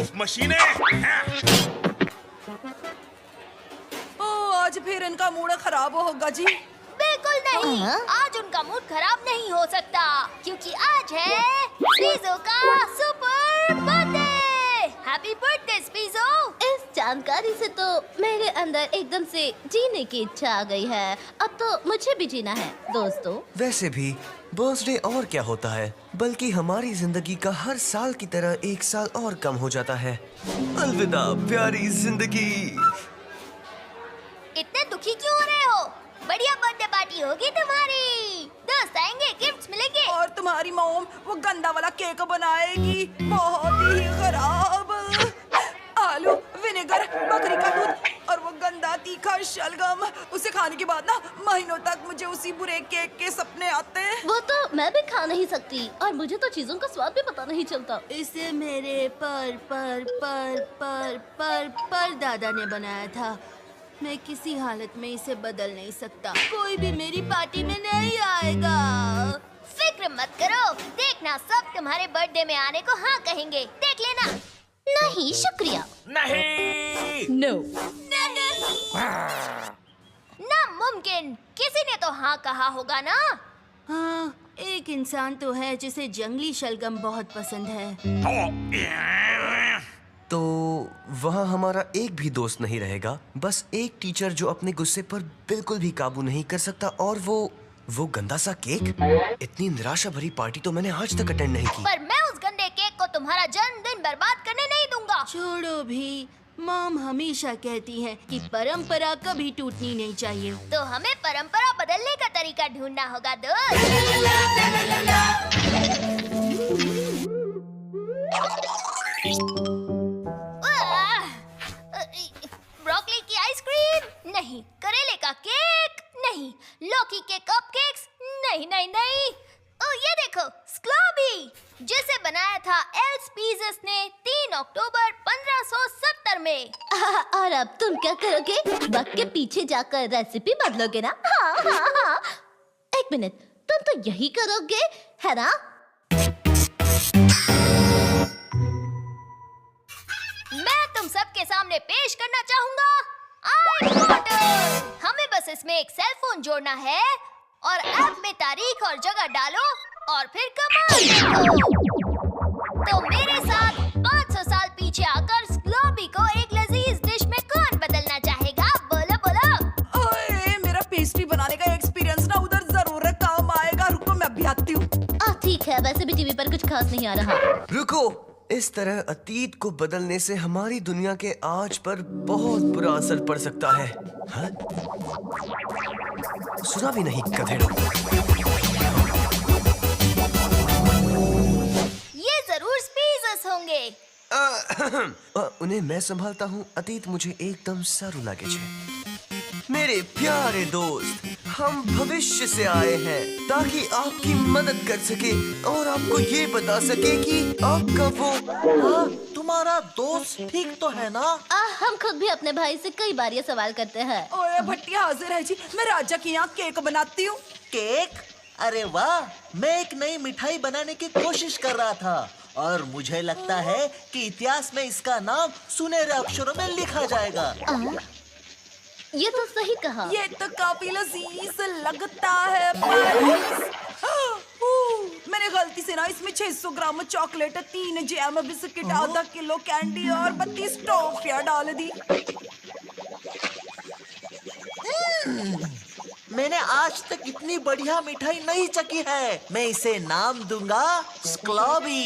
बेवकूफ मशीनें। आज फिर इनका मूड खराब होगा जी। बिल्कुल नहीं, आज उनका मूड खराब नहीं हो सकता क्योंकि आज है स्पीज़ो का super birthday. Happy birthday Speezo. इस जानकारी से तो मेरे अंदर एकदम से जीने की इच्छा आ गई है। अब तो मुझे भी जीना है दोस्तों। वैसे भी बर्थडे और क्या होता है, बल्कि हमारी जिंदगी का हर साल की तरह एक साल और कम हो जाता है। अलविदा प्यारी जिंदगी। इतने दुखी क्यों हो रहे हो? बढ़िया बर्थडे पार्टी होगी तुम्हारी, दोस्त आएंगे, गिफ्ट्स मिलेंगे। और तुम्हारी मॉम वो गंदा वाला केक बनाएगी, बहुत ही खराब। आलू, विनेगर, बकरी का दूध और वो गंदा तीखा शलगम। उसे खाने के बाद ना महीनों तक मुझे उसी बुरे केक के सपने आते हैं। वो तो मैं भी खा नहीं सकती और मुझे तो चीजों का स्वाद भी पता नहीं चलता। इसे मेरे पर दादा ने बनाया था। मैं किसी हालत में इसे बदल नहीं सकता। कोई भी मेरी पार्टी में नहीं आएगा। फिक्र मत करो, देखना सब तुम्हारे बर्थडे में आने को हाँ कहेंगे, देख लेना। नहीं शुक्रिया। नहीं। नो। नामुमकिन, किसी ने तो हाँ कहा होगा ना। हाँ, एक इंसान तो है जिसे जंगली शलगम बहुत पसंद है। तो वहाँ हमारा एक भी दोस्त नहीं रहेगा, बस एक टीचर जो अपने गुस्से पर बिल्कुल भी काबू नहीं कर सकता, और वो गंदा सा केक। इतनी निराशा भरी पार्टी तो मैंने आज तक अटेंड नहीं की। पर मैं उस गंदे केक को तुम्हारा जन्मदिन बर्बाद करने नहीं दूंगा। छोड़ो भी, मॉम हमेशा कहती है कि परंपरा कभी टूटनी नहीं चाहिए। तो हमें परंपरा बदलने का तरीका ढूंढना होगा ब्रोकली की आइसक्रीम नहीं, करेले का केक नहीं, लौकी के कपकेक्स नहीं नहीं नहीं। ओ ये देखो, स्क्लॉबी, जिसे बनाया था एल्स पीज़स ने 3 अक्टूबर 1570 में। और अब तुम क्या करोगे? वक्त के पीछे जाकर रेसिपी बदलोगे ना? हाँ हाँ हाँ। एक मिनट, तुम तो यही करोगे है ना? मैं तुम सबके सामने पेश करना चाहूंगा iPhoto। हमें बस इसमें एक सेल फोन जोड़ना है और ऐप में तारीख और जगह डालो और फिर कमाल देखो। तो मेरे साथ 500 साल पीछे आकर स्क्लॉबी को एक लजीज डिश में कौन बदलना चाहेगा? बोलो बोलो। ओए, मेरा पेस्ट्री बनाने का एक्सपीरियंस ना उधर जरूर काम आएगा। रुको मैं अभी आती हूँ। ठीक है, वैसे भी टीवी पर कुछ खास नहीं आ रहा। रुको, इस तरह अतीत को बदलने से हमारी दुनिया के आज पर बहुत बुरा असर पड़ सकता है। हाँ? सुना भी नहीं गधेड़ों। ये जरूर स्पीज़स होंगे। उन्हें मैं संभालता हूँ। अतीत मुझे एकदम सारू लागे छे। मेरे प्यारे दोस्त, हम भविष्य से आए हैं ताकि आपकी मदद कर सके और आपको ये बता सके कि आपका वो तुम्हारा दोस्त ठीक तो है ना? हम खुद भी अपने भाई से कई बार ये सवाल करते हैं। ओए भट्टिया हाजिर है जी। मैं राजा के यहाँ केक बनाती हूँ। केक? अरे वाह, मैं एक नई मिठाई बनाने की कोशिश कर रहा था और मुझे लगता है कि इतिहास में इसका नाम सुनहरे अक्षरों में लिखा जाएगा। ये तो सही कहा। ये तो काफी लजीज लगता है। पर मैंने गलती से ना इसमें 600 ग्राम चॉकलेट, 3 जैम बिस्किट, आधा किलो कैंडी और 32 टॉफियां डाल दी। मैंने आज तक इतनी बढ़िया मिठाई नहीं चखी है। मैं इसे नाम दूंगा स्क्लॉबी।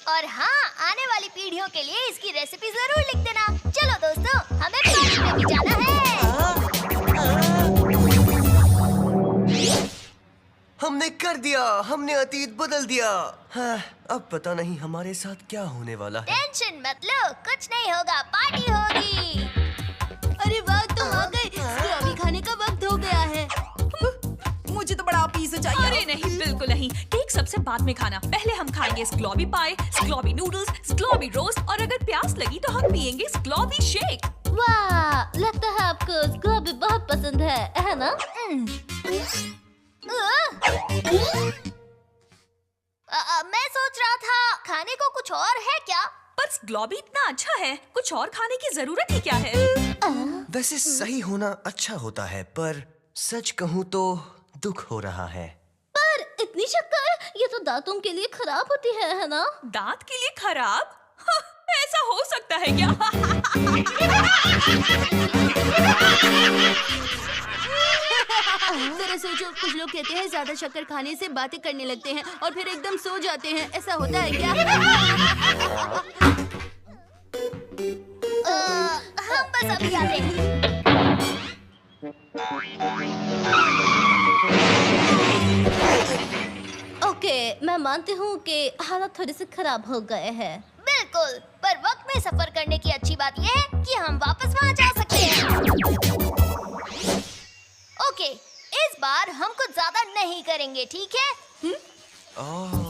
और हाँ, आने वाली पीढ़ियों के लिए इसकी रेसिपी जरूर लिख देना। चलो दोस्तों, हमें पार्टी में भी जाना है। हमने कर दिया, हमने अतीत बदल दिया। हाँ, अब पता नहीं हमारे साथ क्या होने वाला है। टेंशन मत लो, कुछ नहीं होगा, पार्टी होगी। अरे वाह, तुम आ गए। स्क्लॉबी खाने का वक्त हो गया है। मुझे तो बड़ा पीस चाहिए। अरे नहीं, बिल्कुल नहीं। केक सबसे बाद में खाना। पहले हम खाएंगे स्क्लॉबी पाई, स्क्लॉबी नूडल्स, स्क्लॉबी रोस्ट और अगर प्यास लगी तो हम पियेंगे स्क्लॉबी शेक। वाह, लगता है आपको स्क्लॉबी बहुत पसंद है ना? मैं सोच रहा था खाने को कुछ और है क्या? पर ग्लोबी इतना अच्छा है, कुछ और खाने की जरूरत ही क्या है? वैसे सही होना अच्छा होता है, पर सच कहूँ तो दुख हो रहा है। पर इतनी शक्कर, ये तो दांतों के लिए खराब होती है ना? दांत के लिए खराब? हाँ, ऐसा हो सकता है क्या? जरा सोचो, कुछ लोग कहते हैं ज्यादा शक्कर खाने से बातें करने लगते हैं और फिर एकदम सो जाते हैं। ऐसा होता है क्या? हम बस अभी आते हैं। ओके, मैं मानती हूँ कि हालत थोड़े से खराब हो गए हैं। बिल्कुल, पर वक्त में सफर करने की अच्छी बात यह है कि हम वापस वहाँ जा सकते हैं। ओके, इस बार हम कुछ ज्यादा नहीं करेंगे, ठीक है? ओह,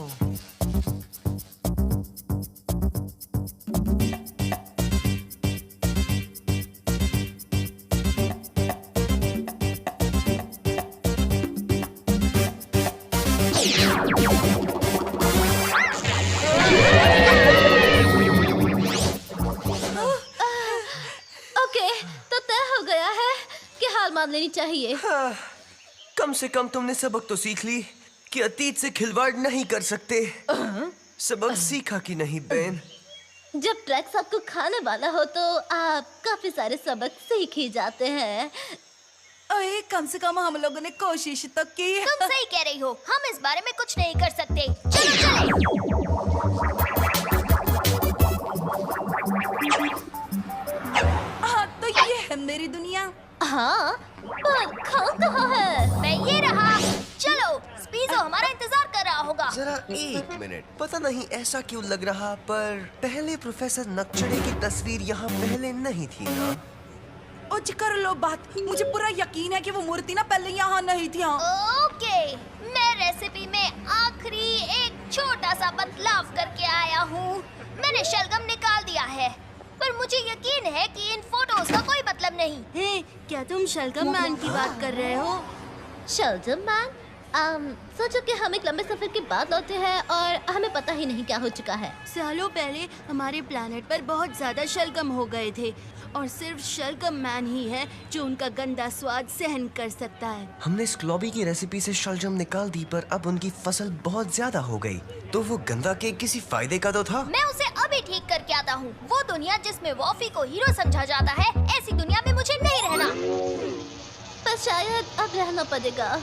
ओके, तो तय हो गया है कि हार मान लेनी चाहिए। कम से कम तुमने सबक तो सीख ली कि अतीत से खिलवाड़ नहीं कर सकते। सबक सीखा कि नहीं बेन? जब ट्रैक्स आपको खाने वाला हो तो आप काफी सारे सबक सीख ही जाते हैं। अरे कम से कम हम लोगों ने कोशिश तो की। तुम सही कह रही हो, हम इस बारे में कुछ नहीं कर सकते। चलो चले। हाँ, तो ये है मेरी दुनिया। हाँ, पर खान कहाँ है? मैं ये रहा। चलो, स्पीजो हमारा इंतजार कर रहा होगा। जरा एक मिनट, पता नहीं ऐसा क्यों लग रहा, पर पहले प्रोफेसर नकचड़े की तस्वीर यहाँ पहले नहीं थी ना? ओज कर लो बात, मुझे पूरा यकीन है कि वो मूर्ति ना पहले यहाँ नहीं थी। हाँ। ओके, मैं रेसिपी में आखिरी एक छोटा सा बदलाव करके आया हूँ। मैंने शलगम निकाल दिया है, पर मुझे यकीन है कि इन फोटोज का कोई मतलब नहीं। हे, क्या तुम शलगम मैन की बात कर रहे हो? शलजम मैन? सोचो कि हम एक लंबे सफर के बाद लौटे हैं और हमें पता ही नहीं क्या हो चुका है। सालों पहले हमारे प्लेनेट पर बहुत ज्यादा शलगम हो गए थे और सिर्फ शलगम मैन ही है जो उनका गंदा स्वाद सहन कर सकता है। हमने स्क्लॉबी की रेसिपी से शलजम निकाल दी, पर अब उनकी फसल बहुत ज्यादा हो गई। तो वो गंदा केक किसी फायदे का तो था? मैं उसे अभी ठीक करके आता हूँ। वो दुनिया जिसमें वॉफी को हीरो समझा जाता है, ऐसी दुनिया में मुझे नहीं रहना। पर शायद अब रहना पड़ेगा।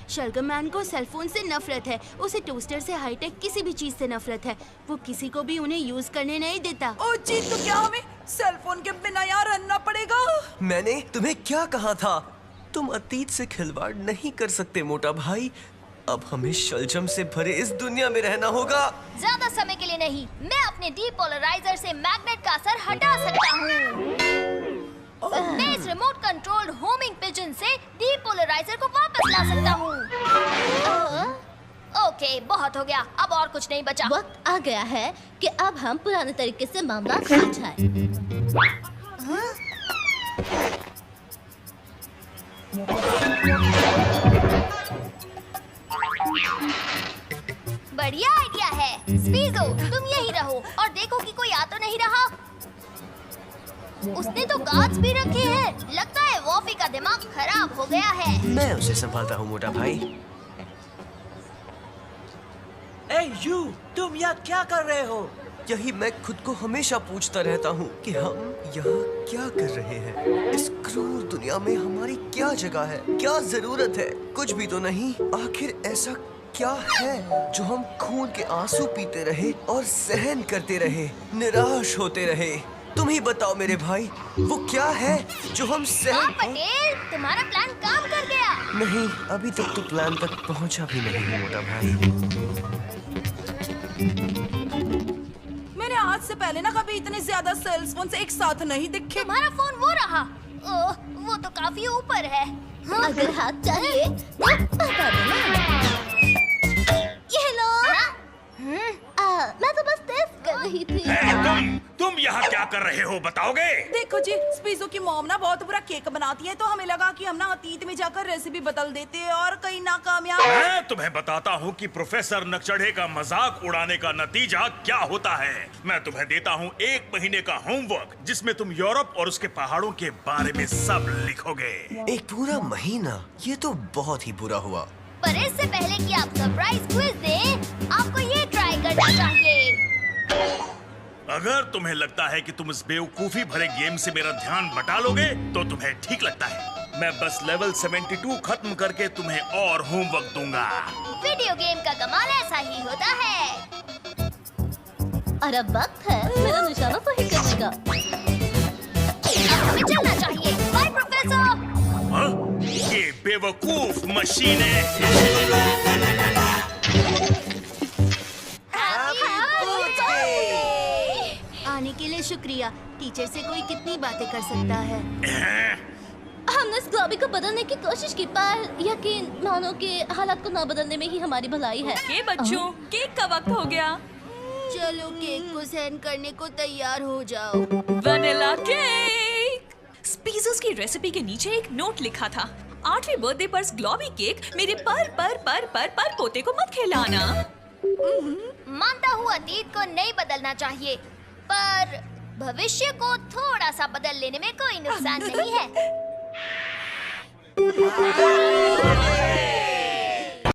शलगम मैन को सेलफोन से नफरत है, उसे टोस्टर से हाईटेक किसी भी चीज से नफरत है। वो किसी को भी उन्हें यूज करने नहीं देता। ओ जी, तो क्या हमें सेलफोन के बिना यहाँ रहना पड़ेगा? मैंने तुम्हें क्या कहा था? तुम अतीत से खिलवाड़ नहीं कर सकते मोटा भाई। अब हमें शलजम से भरे इस दुनिया में रहना होगा। ज्यादा समय के लिए नहीं। मैं अपने डीपोलराइजर से मैग्नेट का असर हटा सकता हूँ। मैं इस रिमोट कंट्रोल्ड होमिंग पिजन से डीपोलराइजर को वापस ला सकता हूँ। ओके, बहुत हो गया, अब और कुछ नहीं बचा। वक्त आ गया है कि अब हम पुराने तरीके से मामला सुलझाएं। बढ़िया आइडिया है। स्पीजो, तुम यही रहो और देखो कि कोई आ तो नहीं रहा। उसने तो गार्ड्स भी रखे हैं। लगता है वॉफी का दिमाग खराब हो गया है। मैं उसे संभालता हूँ मोटा भाई। ए यू, तुम यहाँ क्या कर रहे हो? यही मैं खुद को हमेशा पूछता रहता हूँ कि हम यहाँ क्या कर रहे हैं। इस क्रूर दुनिया में हमारी क्या जगह है, क्या जरूरत है? कुछ भी तो नहीं। आखिर ऐसा क्या है जो हम खून के आंसू पीते रहे और सहन करते रहे, निराश होते रहे? तुम ही बताओ मेरे भाई, वो क्या है जो हम हाँ पटेल, तुम्हारा प्लान काम कर गया। नहीं, अभी तक तो प्लान तक पहुंचा भी नहीं मोटा भाई। मैंने आज से पहले ना कभी इतने ज्यादा सेल्स फोन से एक साथ नहीं दिखे। तुम्हारा फोन वो रहा। ओह, वो तो काफी ऊपर है। हाँ? अगर हाथ चाहिए तो बता देना। ये लो। हाँ? मैं तो बस टेस्ट कर रही थी। तुम यहाँ क्या कर रहे हो बताओगे? देखो जी, स्पीजो की मॉम ना बहुत बुरा केक बनाती है, तो हमें लगा कि हम ना अतीत में जाकर रेसिपी बदल देते हैं और कहीं नाकामयाब। मैं तुम्हें बताता हूँ कि प्रोफेसर नकचढ़े का मजाक उड़ाने का नतीजा क्या होता है। मैं तुम्हें देता हूँ 1 महीने का होमवर्क, जिसमें तुम यूरोप और उसके पहाड़ों के बारे में सब लिखोगे। 1 पूरा महीना? ये तो बहुत ही बुरा हुआ। पर इससे पहले कि आप सरप्राइज क्विज दें, आपको ये ट्राई करना चाहिए। अगर तुम्हें लगता है कि तुम इस बेवकूफी भरे गेम से मेरा ध्यान बटा लोगे, तो तुम्हें ठीक लगता है। मैं बस लेवल 72 खत्म करके तुम्हें और होमवर्क दूंगा। वीडियो गेम का कमाल ऐसा ही होता है। और अब वक्त है मेरा निशाना सही करने का। अब हमें चलना चाहिए। By professor. हाँ? ये बेवकूफ मशीनें। आने के लिए शुक्रिया। टीचर से कोई कितनी बातें कर सकता है। हमने स्क्लॉबी को बदलने की कोशिश की, पर यकीन मानो कि हालात को न बदलने में ही हमारी भलाई है। के बच्चों, केक का वक्त हो गया। चलो केक को सहन करने को तैयार हो जाओ। Vanilla cake. स्पीजोस की रेसिपी के नीचे एक नोट लिखा था, 8वीं बर्थडे पर ग्लॉबी केक मेरे पर पोते को मत खिलाना। मानता हूँ अतीत को नहीं बदलना चाहिए, पर भविष्य को थोड़ा सा बदल लेने में कोई नुकसान नहीं है।